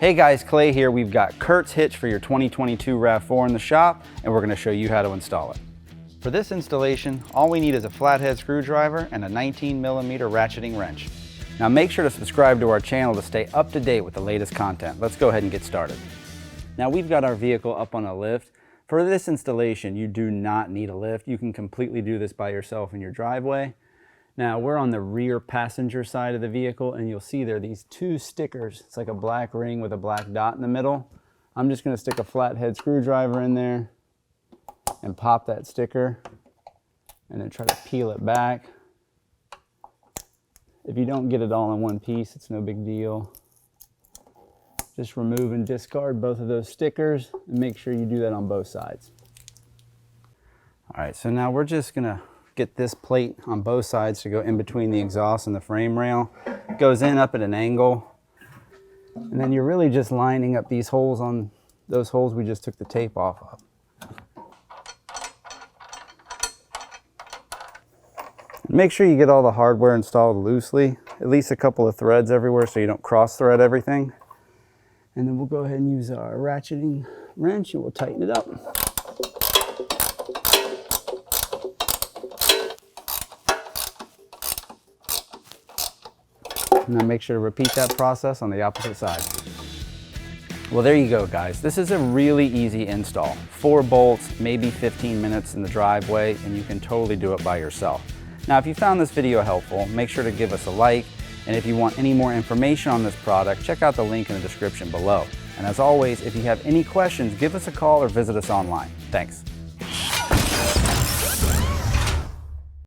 Hey guys, Clay here. We've got Curt's hitch for your 2022 RAV4 in the shop, and we're going to show you how to install it. For this installation, all we need is a flathead screwdriver and a 19mm ratcheting wrench. Now make sure to subscribe to our channel to stay up to date with the latest content. Let's go ahead and get started. Now we've got our vehicle up on a lift. For this installation, you do not need a lift. You can completely do this by yourself in your driveway. Now we're on the rear passenger side of the vehicle, and you'll see there are these two stickers. It's like a black ring with a black dot in the middle. I'm just going to stick a flathead screwdriver in there and pop that sticker and then try to peel it back. If you don't get it all in one piece, it's no big deal. Just remove and discard both of those stickers and make sure you do that on both sides. All right, so now we're just going to get this plate on both sides to go in between the exhaust and the frame rail. It goes in up at an angle. And then you're really just lining up these holes on those holes we just took the tape off of. Make sure you get all the hardware installed loosely, at least a couple of threads everywhere so you don't cross thread everything. And then we'll go ahead and use our ratcheting wrench and we'll tighten it up. Now make sure to repeat that process on the opposite side. Well, there you go, guys. This is a really easy install. 4 bolts, maybe 15 minutes in the driveway, and you can totally do it by yourself. Now, if you found this video helpful, make sure to give us a like. And if you want any more information on this product, check out the link in the description below. And as always, if you have any questions, give us a call or visit us online. Thanks.